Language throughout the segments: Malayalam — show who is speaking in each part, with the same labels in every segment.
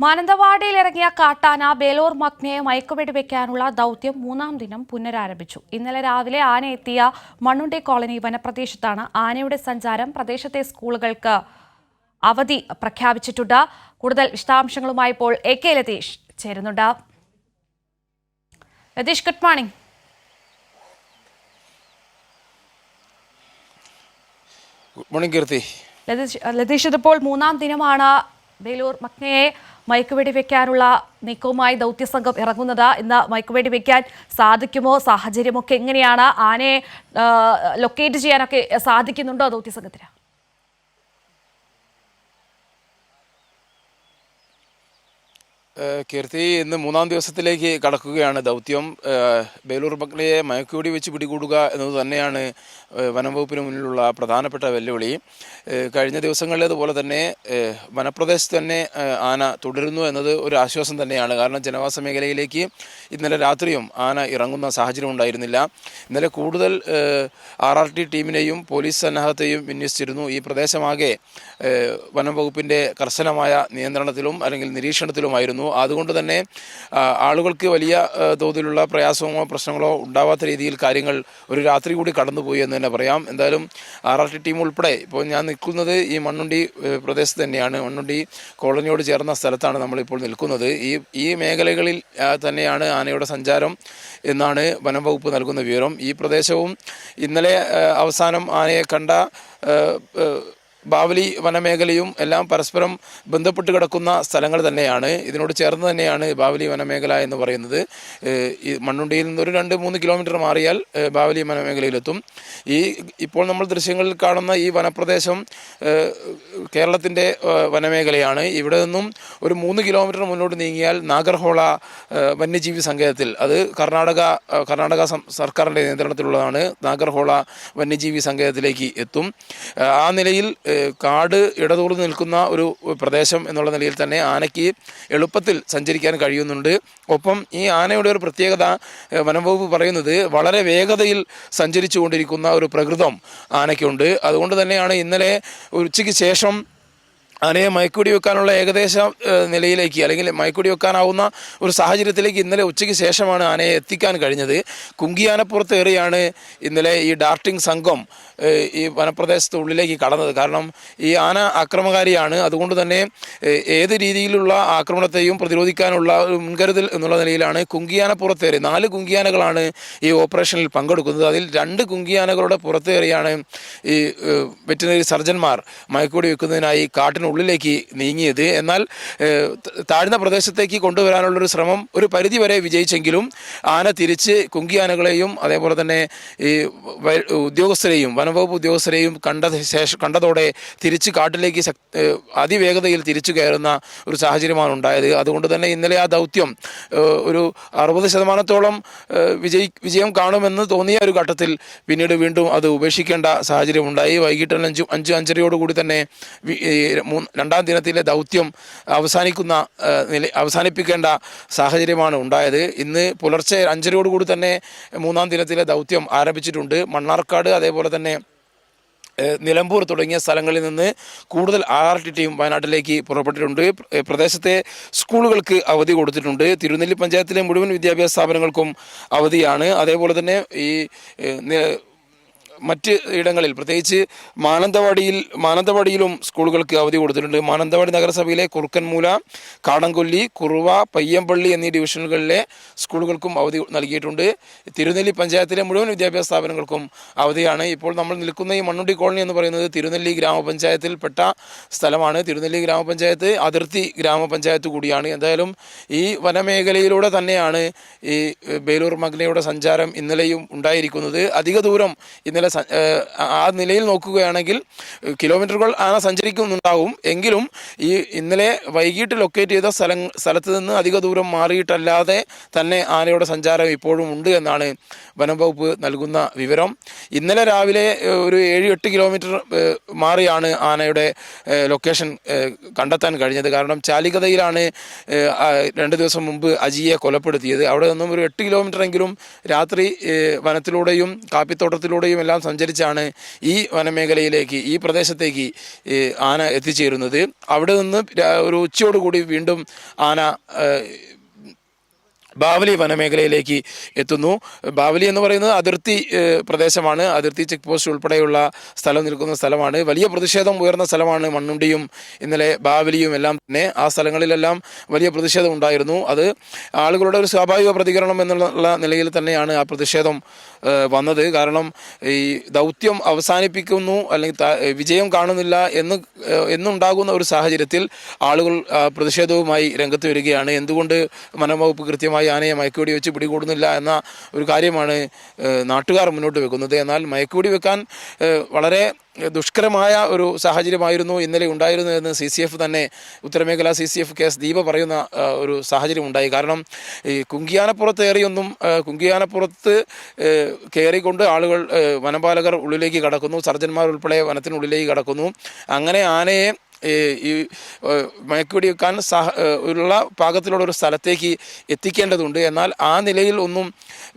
Speaker 1: മാനന്തവാടിയിലിറങ്ങിയ കാട്ടാന ബേലൂർ മഗ്നയെ മയക്കുവെടി വെക്കാനുള്ള ദൗത്യം മൂന്നാം ദിനം പുനരാരംഭിച്ചു. ഇന്നലെ രാവിലെ ആന എത്തിയ മണ്ണുണ്ടി കോളനി വനപ്രദേശത്താണ് ആനയുടെ സഞ്ചാരം. പ്രദേശത്തെ സ്കൂളുകൾക്ക് അവധി പ്രഖ്യാപിച്ചിട്ടുണ്ട്. കൂടുതൽ വിശദാംശങ്ങളുമായി ഇപ്പോൾ AK ലതീഷ് ചേരുന്നുണ്ട്. Latheesh, good morning.
Speaker 2: Good morning Keerthi.
Speaker 1: Latheesh, ഇതിപ്പോൾ മൂന്നാം ദിനമാണ് ബേലൂർ മഗ്നയെ മയക്കുവെടി വെക്കാനുള്ള നീക്കവുമായി ദൗത്യസംഘം ഇറങ്ങുന്നത്. ഇന്ന് മയക്കുവെടി വെക്കാൻ സാധിക്കുമോ? സാഹചര്യമൊക്കെ എങ്ങനെയാണ്? ആനയെ ലൊക്കേറ്റ് ചെയ്യാനൊക്കെ സാധിക്കുന്നുണ്ടോ ദൗത്യസംഘത്തിന്?
Speaker 2: കീർത്തി, ഇന്ന് മൂന്നാം ദിവസത്തിലേക്ക് കടക്കുകയാണ് ദൗത്യം. ബേലൂർ മഗ്നയെ മയക്കുവെടി വെച്ച് പിടികൂടുക എന്നത് തന്നെയാണ് വനംവകുപ്പിന് മുന്നിലുള്ള പ്രധാനപ്പെട്ട വെല്ലുവിളി. കഴിഞ്ഞ ദിവസങ്ങളിലേതുപോലെ തന്നെ വനപ്രദേശത്ത് തന്നെ ആന തുടരുന്നു എന്നത് ഒരു ആശ്വാസം തന്നെയാണ്. കാരണം ജനവാസ മേഖലയിലേക്ക് ഇന്നലെ രാത്രിയും ആന ഇറങ്ങുന്ന സാഹചര്യം ഉണ്ടായിരുന്നില്ല. ഇന്നലെ കൂടുതൽ RRT ടീമിനെയും പോലീസ് സന്നാഹത്തെയും വിന്യസിച്ചിരുന്നു. ഈ പ്രദേശമാകെ വനംവകുപ്പിൻ്റെ കർശനമായ നിയന്ത്രണത്തിലും അല്ലെങ്കിൽ നിരീക്ഷണത്തിലുമായിരുന്നു. അതുകൊണ്ട് തന്നെ ആളുകൾക്ക് വലിയ തോതിലുള്ള പ്രയാസമോ പ്രശ്നങ്ങളോ ഉണ്ടാവാത്ത രീതിയിൽ കാര്യങ്ങൾ ഒരു രാത്രി കൂടി കടന്നുപോയി എന്ന് തന്നെ പറയാം. എന്തായാലും RRT ടീം ഉൾപ്പെടെ ഇപ്പോൾ ഞാൻ നിൽക്കുന്നത് ഈ മണ്ണുണ്ടി പ്രദേശത്ത് തന്നെയാണ്. മണ്ണുണ്ടി കോളനിയോട് ചേർന്ന സ്ഥലത്താണ് നമ്മളിപ്പോൾ നിൽക്കുന്നത്. ഈ മേഖലകളിൽ തന്നെയാണ് ആനയുടെ സഞ്ചാരം എന്നാണ് വനം വകുപ്പ് നൽകുന്ന വിവരം. ഈ പ്രദേശവും ഇന്നലെ അവസാനം ആനയെ കണ്ട ബാവലി വനമേഖലയും എല്ലാം പരസ്പരം ബന്ധപ്പെട്ട് കിടക്കുന്ന സ്ഥലങ്ങൾ തന്നെയാണ്. ഇതിനോട് ചേർന്ന് തന്നെയാണ് ബാവലി വനമേഖല എന്ന് പറയുന്നത്. ഈ മണ്ണുണ്ടിയിൽ നിന്നൊരു 2-3 കിലോമീറ്റർ മാറിയാൽ ബാവലി വനമേഖലയിലെത്തും. ഇപ്പോൾ നമ്മൾ ദൃശ്യങ്ങളിൽ കാണുന്ന ഈ വനപ്രദേശം കേരളത്തിൻ്റെ വനമേഖലയാണ്. ഇവിടെ നിന്നും ഒരു 3 കിലോമീറ്റർ മുന്നോട്ട് നീങ്ങിയാൽ നാഗർഹോള വന്യജീവി സങ്കേതത്തിൽ, അത് കർണാടക സർക്കാരിൻ്റെ നിയന്ത്രണത്തിലുള്ളതാണ്, നാഗർഹോള വന്യജീവി സങ്കേതത്തിലേക്ക് എത്തും. ആ നിലയിൽ കാട് ഇടതൂർന്ന് നിൽക്കുന്ന ഒരു പ്രദേശം എന്നുള്ള നിലയിൽ തന്നെ ആനയ്ക്ക് എളുപ്പത്തിൽ സഞ്ചരിക്കാൻ കഴിയുന്നുണ്ട്. ഒപ്പം ഈ ആനയുടെ ഒരു പ്രത്യേകത വനംവകുപ്പ് പറയുന്നത് വളരെ വേഗതയിൽ സഞ്ചരിച്ചു കൊണ്ടിരിക്കുന്ന ഒരു പ്രകൃതം ആനയ്ക്കുണ്ട്. അതുകൊണ്ട് തന്നെയാണ് ഇന്നലെ ഉച്ചയ്ക്ക് ശേഷം ആനയെ മയക്കുവെടി വെക്കാനുള്ള ഏകദേശ നിലയിലേക്ക്, അല്ലെങ്കിൽ മയക്കുവെടി വെക്കാനാവുന്ന ഒരു സാഹചര്യത്തിലേക്ക് ഇന്നലെ ഉച്ചയ്ക്ക് ശേഷമാണ് ആനയെ എത്തിക്കാൻ കഴിഞ്ഞത്. കുങ്കിയാനപ്പുറത്തേറിയാണ് ഇന്നലെ ഈ ഡാർട്ടിംഗ് സംഘം ഈ വനപ്രദേശത്ത് ഉള്ളിലേക്ക് കടന്നത്. കാരണം ഈ ആന ആക്രമകാരിയാണ്. അതുകൊണ്ട് തന്നെ ഏത് രീതിയിലുള്ള ആക്രമണത്തെയും പ്രതിരോധിക്കാനുള്ള മുൻകരുതൽ എന്നുള്ള നിലയിലാണ് കുങ്കിയാനപ്പുറത്തേറി 4 കുങ്കിയാനകളാണ് ഈ ഓപ്പറേഷനിൽ പങ്കെടുക്കുന്നത്. അതിൽ 2 കുങ്കിയാനകളുടെ പുറത്തേറിയാണ് ഈ വെറ്റിനറി സർജന്മാർ മയക്കുവെടി വെക്കുന്നതിനായി കാട്ടിനുള്ളിലേക്ക് നീങ്ങിയത്. എന്നാൽ താഴ്ന്ന പ്രദേശത്തേക്ക് കൊണ്ടുവരാനുള്ളൊരു ശ്രമം ഒരു പരിധിവരെ വിജയിച്ചെങ്കിലും ആന തിരിച്ച് കുങ്കിയാനകളെയും അതേപോലെ തന്നെ ഈ ഉദ്യോഗസ്ഥരെയും വനംവകുപ്പ് ഉദ്യോഗസ്ഥരെയും കണ്ടതോടെ തിരിച്ച് കാട്ടിലേക്ക് അതിവേഗതയിൽ തിരിച്ചു കയറുന്ന ഒരു സാഹചര്യമാണ് ഉണ്ടായത്. അതുകൊണ്ട് തന്നെ ഇന്നലെ ആ ദൗത്യം ഒരു 60% വിജയം കാണുമെന്ന് തോന്നിയ ഒരു ഘട്ടത്തിൽ പിന്നീട് വീണ്ടും അത് ഉപേക്ഷിക്കേണ്ട സാഹചര്യം ഉണ്ടായി. വൈകിട്ട് 5-5:30 തന്നെ രണ്ടാം ദിനത്തിലെ ദൗത്യം അവസാനിപ്പിക്കേണ്ട സാഹചര്യമാണ് ഉണ്ടായത്. ഇന്ന് പുലർച്ചെ 5:30 തന്നെ മൂന്നാം ദിനത്തിലെ ദൗത്യം ആരംഭിച്ചിട്ടുണ്ട്. മണ്ണാർക്കാട്, അതേപോലെ തന്നെ നിലമ്പൂർ തുടങ്ങിയ സ്ഥലങ്ങളിൽ നിന്ന് കൂടുതൽ RRT ടീം വയനാട്ടിലേക്ക് പുറപ്പെട്ടിട്ടുണ്ട്. പ്രദേശത്തെ സ്കൂളുകൾക്ക് അവധി കൊടുത്തിട്ടുണ്ട്. തിരുനെല്ലി പഞ്ചായത്തിലെ മുഴുവൻ വിദ്യാഭ്യാസ സ്ഥാപനങ്ങൾക്കും അവധിയാണ്. അതേപോലെ തന്നെ ഈ മറ്റ് ഇടങ്ങളിൽ, പ്രത്യേകിച്ച് മാനന്തവാടിയിലും സ്കൂളുകൾക്ക് അവധി കൊടുത്തിട്ടുണ്ട്. മാനന്തവാടി നഗരസഭയിലെ കുറുക്കൻമൂല, കാടംകൊല്ലി, കുറുവ, പയ്യമ്പള്ളി എന്നീ ഡിവിഷനുകളിലെ സ്കൂളുകൾക്കും അവധി നൽകിയിട്ടുണ്ട്. തിരുനെല്ലി പഞ്ചായത്തിലെ മുഴുവൻ വിദ്യാഭ്യാസ സ്ഥാപനങ്ങൾക്കും അവധിയാണ്. ഇപ്പോൾ നമ്മൾ നിൽക്കുന്ന ഈ മണ്ണുണ്ടി കോളനി എന്ന് പറയുന്നത് തിരുനെല്ലി ഗ്രാമപഞ്ചായത്തിൽപ്പെട്ട സ്ഥലമാണ്. തിരുനെല്ലി ഗ്രാമപഞ്ചായത്ത് അതിർത്തി ഗ്രാമപഞ്ചായത്ത് കൂടിയാണ്. എന്തായാലും ഈ വനമേഖലയിലൂടെ തന്നെയാണ് ഈ ബേലൂർ മഗ്നയുടെ സഞ്ചാരം ഇന്നലെയും ഉണ്ടായിരിക്കുന്നത്. അധിക ദൂരം ഇന്നലെ ആ നിലയിൽ നോക്കുകയാണെങ്കിൽ കിലോമീറ്ററുകൾ ആന സഞ്ചരിക്കുന്നുണ്ടാവും. എങ്കിലും ഈ ഇന്നലെ വൈകിട്ട് ലൊക്കേറ്റ് ചെയ്ത സ്ഥലത്ത് നിന്ന് അധിക ദൂരം മാറിയിട്ടല്ലാതെ തന്നെ ആനയുടെ സഞ്ചാരം ഇപ്പോഴും ഉണ്ട് എന്നാണ് വനം വകുപ്പ് നൽകുന്ന വിവരം. ഇന്നലെ രാവിലെ ഒരു 7-8 കിലോമീറ്റർ മാറിയാണ് ആനയുടെ ലൊക്കേഷൻ കണ്ടെത്താൻ കഴിഞ്ഞത്. കാരണം ചാലികതയിലാണ് 2 ദിവസം മുമ്പ് അജിയെ കൊലപ്പെടുത്തിയത്. അവിടെ നിന്നും ഒരു 8 കിലോമീറ്റർ എങ്കിലും രാത്രി വനത്തിലൂടെയും കാപ്പിത്തോട്ടത്തിലൂടെയും എല്ലാം എല്ലാം സഞ്ചരിച്ചാണ് ഈ വനമേഖലയിലേക്ക്, ഈ പ്രദേശത്തേക്ക് ആന എത്തിച്ചേരുന്നത്. അവിടെ നിന്ന് ഒരു ഉച്ചയോടുകൂടി വീണ്ടും ആന ബാവലി വനമേഖലയിലേക്ക് എത്തുന്നു. ബാവലി എന്ന് പറയുന്നത് അതിർത്തി പ്രദേശമാണ്. അതിർത്തി ചെക്ക് പോസ്റ്റ് ഉൾപ്പെടെയുള്ള സ്ഥലം നിൽക്കുന്ന സ്ഥലമാണ്. വലിയ പ്രതിഷേധം ഉയർന്ന സ്ഥലമാണ് മണ്ണുണ്ടിയും ഇന്നലെ ബാവലിയും എല്ലാം തന്നെ. ആ സ്ഥലങ്ങളിലെല്ലാം വലിയ പ്രതിഷേധം ഉണ്ടായിരുന്നു. അത് ആളുകളുടെ ഒരു സ്വാഭാവിക പ്രതികരണം എന്നുള്ള നിലയിൽ തന്നെയാണ് ആ പ്രതിഷേധം വന്നത്. കാരണം ഈ ദൗത്യം അവസാനിപ്പിക്കുന്നു അല്ലെങ്കിൽ വിജയം കാണുന്നില്ല എന്നുണ്ടാകുന്ന ഒരു സാഹചര്യത്തിൽ ആളുകൾ പ്രതിഷേധവുമായി രംഗത്ത് വരികയാണ്. എന്തുകൊണ്ട് വനംവകുപ്പ് കൃത്യമായി ആനയെ മയക്കുവെടി വെച്ച് പിടികൂടുന്നില്ല എന്ന ഒരു കാര്യമാണ് നാട്ടുകാർ മുന്നോട്ട് വെക്കുന്നത്. എന്നാൽ മയക്കുവെടി വെക്കാൻ വളരെ ദുഷ്കരമായ ഒരു സാഹചര്യമായിരുന്നു ഇന്നലെ ഉണ്ടായിരുന്നതെന്ന് CCF തന്നെ, ഉത്തരമേഖല CCF KS ദീപ പറയുന്ന ഒരു സാഹചര്യം ഉണ്ടായി. കാരണം ഈ കുങ്കിയാനപ്പുറത്ത് കയറിക്കൊണ്ട് ആളുകൾ, വനപാലകർ ഉള്ളിലേക്ക് കടക്കുന്നു, സർജന്മാർ ഉൾപ്പെടെ വനത്തിനുള്ളിലേക്ക് കടക്കുന്നു. അങ്ങനെ ആനയെ ഈ മയക്കുവെടി വെക്കാൻ ഉള്ള പാകത്തിലുള്ള ഒരു സ്ഥലത്തേക്ക് എത്തിക്കേണ്ടതുണ്ട്. എന്നാൽ ആ നിലയിൽ ഒന്നും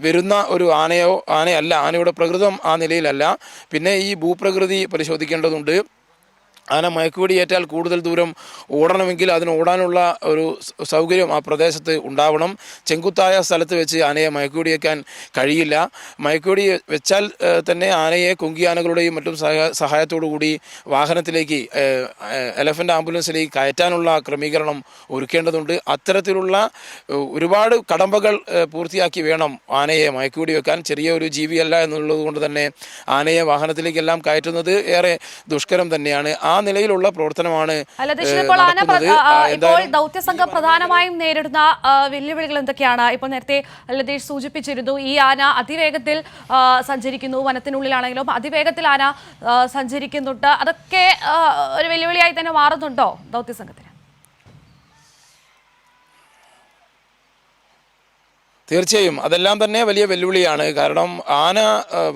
Speaker 2: വരുന്ന ഒരു ആനയല്ല, ആനയുടെ പ്രകൃതം ആ നിലയിലല്ല. പിന്നെ ഈ ഭൂപ്രകൃതി പരിശോധിക്കേണ്ടതുണ്ട്. ആന മയക്കുവെടി ഏറ്റാൽ കൂടുതൽ ദൂരം ഓടണമെങ്കിൽ അതിന് ഓടാനുള്ള ഒരു സൗകര്യം ആ പ്രദേശത്ത് ഉണ്ടാവണം. ചെങ്കുത്തായ സ്ഥലത്ത് വെച്ച് ആനയെ മയക്കുവെടി വെക്കാൻ കഴിയില്ല. മയക്കുവെടി വെച്ചാൽ തന്നെ ആനയെ കുങ്കിയാനകളുടെയും മറ്റും സഹായത്തോടു കൂടി വാഹനത്തിലേക്ക്, എലഫൻ്റ് ആംബുലൻസിലേക്ക് കയറ്റാനുള്ള ക്രമീകരണം ഒരുക്കേണ്ടതുണ്ട്. അത്തരത്തിലുള്ള ഒരുപാട് കടമ്പകൾ പൂർത്തിയാക്കി വേണം ആനയെ മയക്കുവെടി വെക്കാൻ. ചെറിയ ഒരു ജീവിയല്ല എന്നുള്ളത് കൊണ്ട് തന്നെ ആനയെ വാഹനത്തിലേക്കെല്ലാം കയറ്റുന്നത് ഏറെ ദുഷ്കരം തന്നെയാണ്. ആ നിലയിലുള്ള പ്രവർത്തനമാണ്.
Speaker 1: ഇപ്പോൾ ദൗത്യസംഘം പ്രധാനമായും നേരിടുന്ന വെല്ലുവിളികൾ എന്തൊക്കെയാണ്? ഇപ്പോൾ നേരത്തെ ലതീഷ് സൂചിപ്പിച്ചിരുന്നു, ഈ ആന അതിവേഗത്തിൽ സഞ്ചരിക്കുന്നു, വനത്തിനുള്ളിലാണെങ്കിലും അതിവേഗത്തിൽ ആന സഞ്ചരിക്കുന്നുണ്ട്. അതൊക്കെ ഒരു വെല്ലുവിളിയായി തന്നെ മാറുന്നുണ്ടോ ദൗത്യസംഘത്തിന്?
Speaker 2: തീർച്ചയായും അതെല്ലാം തന്നെ വലിയ വെല്ലുവിളിയാണ്. കാരണം ആന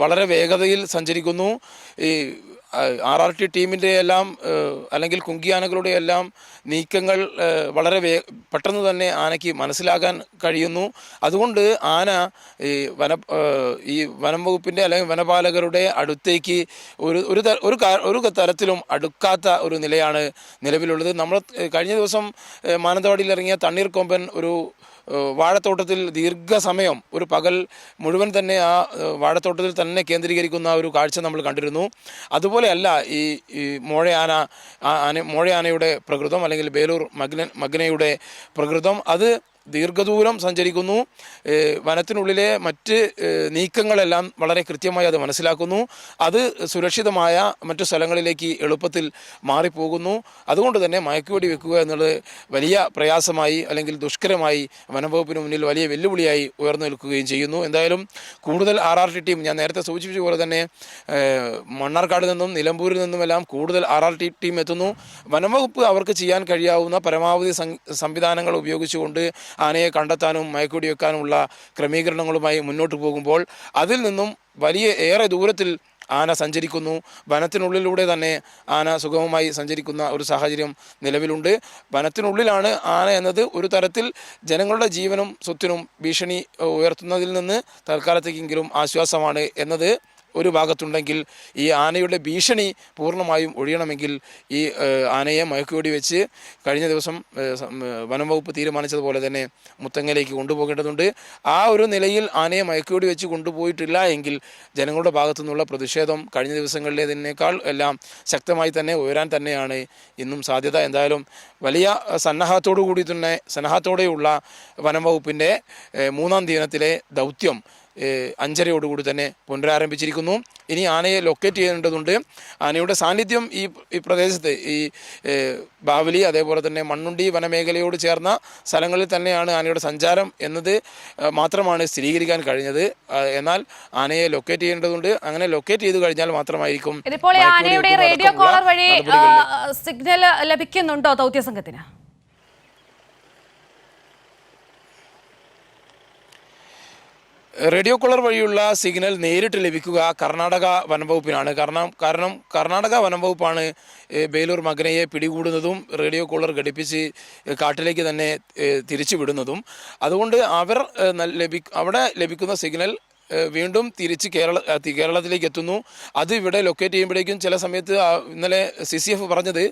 Speaker 2: വളരെ വേഗതയിൽ സഞ്ചരിക്കുന്നു. ഈ RRT ടീമിൻ്റെ എല്ലാം അല്ലെങ്കിൽ കുങ്കിയാനകളുടെ എല്ലാം നീക്കങ്ങൾ വളരെ പെട്ടെന്ന് തന്നെ ആനയ്ക്ക് മനസ്സിലാക്കാൻ കഴിയുന്നു. അതുകൊണ്ട് ആന ഈ വനം വകുപ്പിൻ്റെ അല്ലെങ്കിൽ വനപാലകരുടെ അടുത്തേക്ക് ഒരു തരത്തിലും അടുക്കാത്ത ഒരു നിലയാണ് നിലവിലുള്ളത്. നമ്മൾ കഴിഞ്ഞ ദിവസം മാനന്തവാടിയിൽ ഇറങ്ങിയ തണ്ണീർക്കൊമ്പൻ ഒരു വാഴത്തോട്ടത്തിൽ ദീർഘസമയം, ഒരു പകൽ മുഴുവൻ തന്നെ ആ വാഴത്തോട്ടത്തിൽ തന്നെ കേന്ദ്രീകരിക്കുന്ന ഒരു കാഴ്ച നമ്മൾ കണ്ടിരുന്നു. അതുപോലെയല്ല ഈ മോഴയാനയുടെ പ്രകൃതം അല്ലെങ്കിൽ ബേലൂർ മഗ്നയുടെ പ്രകൃതം. അത് ദീർഘദൂരം സഞ്ചരിക്കുന്നു. വനത്തിനുള്ളിലെ മറ്റ് നീക്കങ്ങളെല്ലാം വളരെ കൃത്യമായി അത് മനസ്സിലാക്കുന്നു. അത് സുരക്ഷിതമായ മറ്റു സ്ഥലങ്ങളിലേക്ക് എളുപ്പത്തിൽ മാറിപ്പോകുന്നു. അതുകൊണ്ട് തന്നെ മയക്കുവെടി വെക്കുക എന്നുള്ളത് വലിയ പ്രയാസമായി അല്ലെങ്കിൽ ദുഷ്കരമായി വനംവകുപ്പിന് മുന്നിൽ വലിയ വെല്ലുവിളിയായി ഉയർന്നു നിൽക്കുകയും ചെയ്യുന്നു. എന്തായാലും കൂടുതൽ RRT ടീം, ഞാൻ നേരത്തെ സൂചിപ്പിച്ച പോലെ തന്നെ മണ്ണാർക്കാട് നിന്നും നിലമ്പൂരിൽ നിന്നുമെല്ലാം കൂടുതൽ RRT ടീം എത്തുന്നു. വനംവകുപ്പ് അവർക്ക് ചെയ്യാൻ കഴിയാവുന്ന പരമാവധി സംവിധാനങ്ങൾ ഉപയോഗിച്ചുകൊണ്ട് ആനയെ കണ്ടെത്താനും മയക്കുവെടി വെക്കാനുമുള്ള ക്രമീകരണങ്ങളുമായി മുന്നോട്ട് പോകുമ്പോൾ അതിൽ നിന്നും ഏറെ ദൂരത്തിൽ ആന സഞ്ചരിക്കുന്നു. വനത്തിനുള്ളിലൂടെ തന്നെ ആന സുഗമമായി സഞ്ചരിക്കുന്ന ഒരു സാഹചര്യം നിലവിലുണ്ട്. വനത്തിനുള്ളിലാണ് ആന എന്നത് ഒരു തരത്തിൽ ജനങ്ങളുടെ ജീവനും സ്വത്തിനും ഭീഷണി ഉയർത്തുന്നതിൽ നിന്ന് തൽക്കാലത്തേക്കെങ്കിലും ആശ്വാസമാണ് എന്നത് ഒരു ഭാഗത്തുണ്ടെങ്കിൽ, ഈ ആനയുടെ ഭീഷണി പൂർണ്ണമായും ഒഴിയണമെങ്കിൽ ഈ ആനയെ മയക്കുവെടി വെച്ച് കഴിഞ്ഞ ദിവസം വനം വകുപ്പ് തീരുമാനിച്ചതുപോലെ തന്നെ മുത്തങ്ങയിലേക്ക് കൊണ്ടുപോകേണ്ടതുണ്ട്. ആ ഒരു നിലയിൽ ആനയെ മയക്കുവെടി വെച്ച് കൊണ്ടുപോയിട്ടില്ല എങ്കിൽ ജനങ്ങളുടെ ഭാഗത്തു നിന്നുള്ള പ്രതിഷേധം കഴിഞ്ഞ ദിവസങ്ങളിലേതിനേക്കാൾ എല്ലാം ശക്തമായി തന്നെ ഉയരാൻ തന്നെയാണ് ഇന്നും സാധ്യത. എന്തായാലും വലിയ സന്നാഹത്തോടെയുള്ള വനം വകുപ്പിൻ്റെ 3-ാം ദിനത്തിലെ ദൗത്യം 5:30 തന്നെ പുനരാരംഭിച്ചിരിക്കുന്നു. ഇനി ആനയെ ലൊക്കേറ്റ് ചെയ്യേണ്ടതുണ്ട്. ആനയുടെ സാന്നിധ്യം ഈ പ്രദേശത്ത്, ഈ ബാവലി അതേപോലെ തന്നെ മണ്ണുണ്ടി വനമേഖലയോട് ചേർന്ന സ്ഥലങ്ങളിൽ തന്നെയാണ് ആനയുടെ സഞ്ചാരം എന്നത് മാത്രമാണ് സ്ഥിരീകരിക്കാൻ കഴിഞ്ഞത്. എന്നാൽ ആനയെ ലൊക്കേറ്റ് ചെയ്യേണ്ടതുണ്ട്. അങ്ങനെ ലൊക്കേറ്റ് ചെയ്ത് കഴിഞ്ഞാൽ മാത്രമായിരിക്കും.
Speaker 1: ഇതിപ്പോൾ ആനയുടെ റേഡിയോ കോളർ വഴി സിഗ്നൽ ലഭിക്കുന്നുണ്ടോ ദൗത്യസംഘത്തിന്?
Speaker 2: റേഡിയോ കോളർ വഴിയുള്ള സിഗ്നൽ നേരിട്ട് ലഭിക്കുക കർണാടക വനംവകുപ്പിനാണ്. കാരണം കർണാടക വനംവകുപ്പാണ് ബേലൂർ മഗ്നയെ പിടികൂടുന്നതും റേഡിയോ കോളർ ഘടിപ്പിച്ച് കാട്ടിലേക്ക് തന്നെ തിരിച്ചു വിടുന്നതും. അതുകൊണ്ട് അവിടെ ലഭിക്കുന്ന സിഗ്നൽ വീണ്ടും തിരിച്ച് കേരളത്തിലേക്ക് എത്തുന്നു. അത് ഇവിടെ ലൊക്കേറ്റ് ചെയ്യുമ്പോഴേക്കും ചില സമയത്ത് ഇന്നലെ CCF പറഞ്ഞത്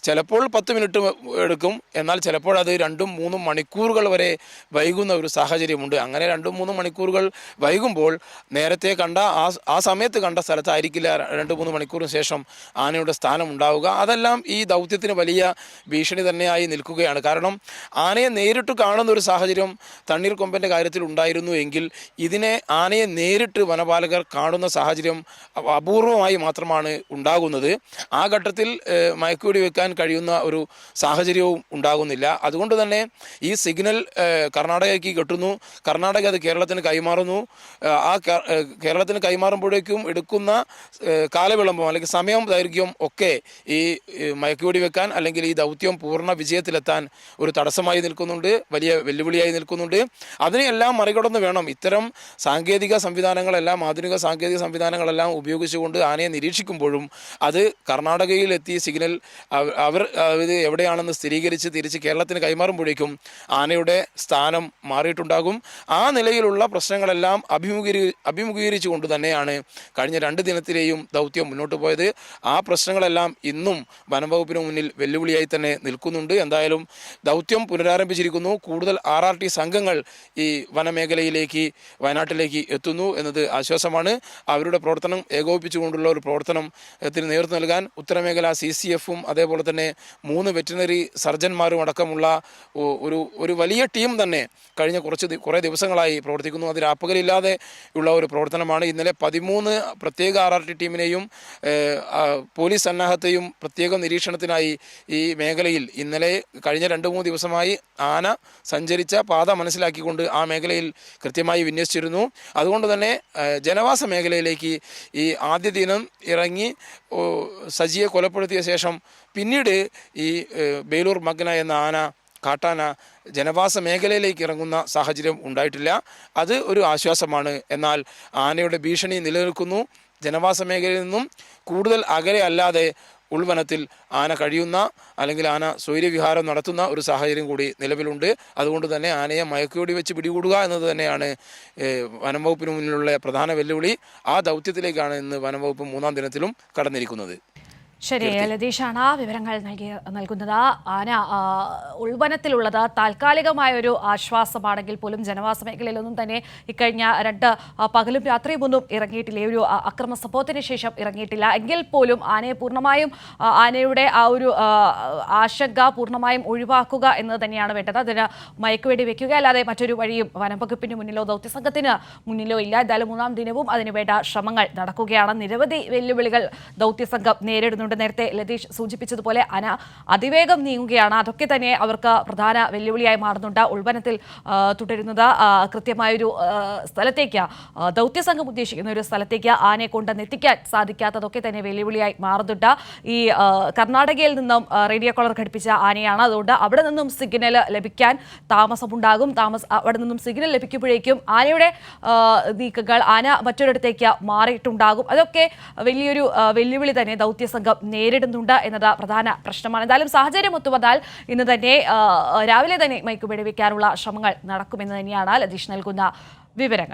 Speaker 2: ചിലപ്പോൾ 10 മിനിറ്റ് എടുക്കും, എന്നാൽ ചിലപ്പോൾ അത് 2-3 മണിക്കൂറുകൾ വരെ വൈകുന്ന ഒരു സാഹചര്യമുണ്ട്. അങ്ങനെ 2-3 മണിക്കൂറുകൾ വൈകുമ്പോൾ നേരത്തെ കണ്ട ആ സമയത്ത് കണ്ട സ്ഥലത്തായിരിക്കില്ല 2-3 മണിക്കൂറിന് ശേഷം ആനയുടെ സ്ഥാനം ഉണ്ടാവുക. അതെല്ലാം ഈ ദൗത്യത്തിന് വലിയ ഭീഷണി തന്നെയായി നിൽക്കുകയാണ്. കാരണം ആനയെ നേരിട്ട് കാണുന്ന ഒരു സാഹചര്യം തണ്ണീർക്കൊമ്പൻ്റെ കാര്യത്തിൽ ഉണ്ടായിരുന്നു എങ്കിൽ ഇതിനെ ആനയെ നേരിട്ട് വനപാലകർ കാണുന്ന സാഹചര്യം അപൂർവമായി മാത്രമാണ് ഉണ്ടാകുന്നത്. ആ ഘട്ടത്തിൽ മയക്കുവെടി വെക്കാൻ കഴിയുന്ന ഒരു സാഹചര്യവും ഉണ്ടാകുന്നില്ല. അതുകൊണ്ട് തന്നെ ഈ സിഗ്നൽ കർണാടകയ്ക്ക് കിട്ടുന്നു, കർണാടക അത് കേരളത്തിന് കൈമാറുന്നു. ആ കേരളത്തിന് കൈമാറുമ്പോഴേക്കും എടുക്കുന്ന കാലവിളംബം അല്ലെങ്കിൽ സമയം ദൈർഘ്യം ഒക്കെ ഈ മയക്കുവെടി വെക്കാൻ അല്ലെങ്കിൽ ഈ ദൗത്യം പൂർണ്ണ വിജയത്തിലെത്താൻ ഒരു തടസ്സമായി നിൽക്കുന്നുണ്ട്, വലിയ വെല്ലുവിളിയായി നിൽക്കുന്നുണ്ട്. അതിനെല്ലാം മറികടന്ന് വേണം ഇത്തരം സാങ്കേതിക സംവിധാനങ്ങളെല്ലാം, ആധുനിക സാങ്കേതിക സംവിധാനങ്ങളെല്ലാം ഉപയോഗിച്ചുകൊണ്ട് ആനയെ നിരീക്ഷിക്കുമ്പോഴും അത് കർണാടകയിലെത്തി സിഗ്നൽ അവർ ഇത് എവിടെയാണെന്ന് സ്ഥിരീകരിച്ച് തിരിച്ച് കേരളത്തിന് കൈമാറുമ്പോഴേക്കും ആനയുടെ സ്ഥാനം മാറിയിട്ടുണ്ടാകും. ആ നിലയിലുള്ള പ്രശ്നങ്ങളെല്ലാം അഭിമുഖീകരിച്ചുകൊണ്ട് തന്നെയാണ് കഴിഞ്ഞ 2 ദിനത്തിലെയും ദൗത്യം മുന്നോട്ട് പോയത്. ആ പ്രശ്നങ്ങളെല്ലാം ഇന്നും വനംവകുപ്പിന് മുന്നിൽ വെല്ലുവിളിയായി തന്നെ നിൽക്കുന്നുണ്ട്. എന്തായാലും ദൗത്യം പുനരാരംഭിച്ചിരിക്കുന്നു. കൂടുതൽ RRT സംഘങ്ങൾ ഈ വനമേഖലയിലേക്ക്, വയനാട്ടിലേക്ക് എത്തുന്നു എന്നത് ആശ്വാസമാണ്. അവരുടെ പ്രവർത്തനം ഏകോപിപ്പിച്ചുകൊണ്ടുള്ള ഒരു പ്രവർത്തനത്തിന് നേതൃത്വം നൽകാൻ ഉത്തരമേഖല CCFും അതേപോലെ തന്നെ 3 വെറ്റിനറി സർജന്മാരും അടക്കമുള്ള ഒരു വലിയ ടീം തന്നെ കഴിഞ്ഞ കുറേ ദിവസങ്ങളായി പ്രവർത്തിക്കുന്നു. അതിൽ അപ്പകലില്ലാതെ ഉള്ള ഒരു പ്രവർത്തനമാണ്. ഇന്നലെ 13 പ്രത്യേക RRT ടീമിനെയും പോലീസ് സന്നാഹത്തെയും പ്രത്യേക നിരീക്ഷണത്തിനായി ഈ മേഖലയിൽ ഇന്നലെ കഴിഞ്ഞ 2-3 ദിവസമായി ആന സഞ്ചരിച്ച പാത മനസ്സിലാക്കിക്കൊണ്ട് ആ മേഖലയിൽ കൃത്യമായി വിന്യസിച്ചിരുന്നു. അതുകൊണ്ട് തന്നെ ജനവാസ മേഖലയിലേക്ക് ഈ ആദ്യ ദിനം ഇറങ്ങി സജിയെ കൊലപ്പെടുത്തിയ ശേഷം പിന്നീട് ഈ ബേലൂർ മഗ്ന എന്ന കാട്ടാന ജനവാസ മേഖലയിലേക്ക് ഇറങ്ങുന്ന സാഹചര്യം ഉണ്ടായിട്ടില്ല. അത് ഒരു ആശ്വാസമാണ്. എന്നാൽ ആനയുടെ ഭീഷണി നിലനിൽക്കുന്നു. ജനവാസ മേഖലയിൽ നിന്നും കൂടുതൽ അകലെ അല്ലാതെ ഉൾവനത്തിൽ ആന കഴിയുന്ന അല്ലെങ്കിൽ ആന സ്വൈര്യവിഹാരം നടത്തുന്ന ഒരു സാഹചര്യം കൂടി നിലവിലുണ്ട്. അതുകൊണ്ട് തന്നെ ആനയെ മയക്കുവെടി വെച്ച് പിടികൂടുക എന്നത് തന്നെയാണ് വനംവകുപ്പിന് മുന്നിലുള്ള പ്രധാന വെല്ലുവിളി. ആ ദൗത്യത്തിലേക്കാണ് ഇന്ന് വനംവകുപ്പ് 3-ാം ദിനത്തിലും കടന്നിരിക്കുന്നത്.
Speaker 1: ശരി, ലതീഷാണ് വിവരങ്ങൾ നൽകുന്നത്. ആന ഉൾവനത്തിലുള്ളത് താൽക്കാലികമായൊരു ആശ്വാസമാണെങ്കിൽ പോലും ജനവാസ മേഖലയിലൊന്നും തന്നെ ഇക്കഴിഞ്ഞ 2 പകലും രാത്രിയുമൊന്നും ഇറങ്ങിയിട്ടില്ല. ഒരു അക്രമ സംഭവത്തിന് ശേഷം ഇറങ്ങിയിട്ടില്ല. എങ്കിൽ പോലും ആനയെ പൂർണ്ണമായും, ആനയുടെ ആ ഒരു ആശങ്ക പൂർണ്ണമായും ഒഴിവാക്കുക എന്നത് തന്നെയാണ് വേണ്ടത്. അതിന് മയക്കുവെടി വെക്കുക അല്ലാതെ മറ്റൊരു വഴിയും വനംവകുപ്പിന് മുന്നിലോ ദൗത്യസംഘത്തിന് മുന്നിലോ ഇല്ല. എന്തായാലും 3-ാം ദിനവും അതിനുവേണ്ട ശ്രമങ്ങൾ നടക്കുകയാണ്. നിരവധി വെല്ലുവിളികൾ ദൗത്യസംഘം നേരിടുന്നുണ്ട്. നേരത്തെ ലതീഷ് സൂചിപ്പിച്ചതുപോലെ ആന അതിവേഗം നീങ്ങുകയാണ്. അതൊക്കെ തന്നെ അവർക്ക് പ്രധാന വെല്ലുവിളിയായി മാറുന്നുണ്ട്. ഉൾവനത്തിൽ തുടരുന്നത് കൃത്യമായൊരു സ്ഥലത്തേക്ക്, ദൗത്യസംഘം ഉദ്ദേശിക്കുന്ന ഒരു സ്ഥലത്തേക്ക് ആനയെ കൊണ്ടെന്നെത്തിക്കാൻ സാധിക്കാത്തതൊക്കെ തന്നെ വെല്ലുവിളിയായി മാറുന്നുണ്ട്. ഈ കർണാടകയിൽ നിന്നും റേഡിയോ കോളർ ഘടിപ്പിച്ച ആനയാണ്. അതുകൊണ്ട് അവിടെ നിന്നും സിഗ്നൽ ലഭിക്കാൻ താമസമുണ്ടാകും. അവിടെ നിന്നും സിഗ്നൽ ലഭിക്കുമ്പോഴേക്കും ആനയുടെ നീക്കങ്ങൾ, ആന മറ്റൊരിടത്തേക്ക് മാറിയിട്ടുണ്ടാകും. അതൊക്കെ വലിയൊരു വെല്ലുവിളി തന്നെ ദൗത്യസംഘം നേരിടുന്നുണ്ട് എന്നത് പ്രധാന പ്രശ്നമാണ്. എന്തായാലും സാഹചര്യം ഒത്തുവന്നാൽ ഇന്ന് തന്നെ രാവിലെ തന്നെ മയക്കുവെടി വെക്കാനുള്ള ശ്രമങ്ങൾ നടക്കുമെന്ന് തന്നെയാണ് ലതീഷ് നൽകുന്ന വിവരങ്ങൾ.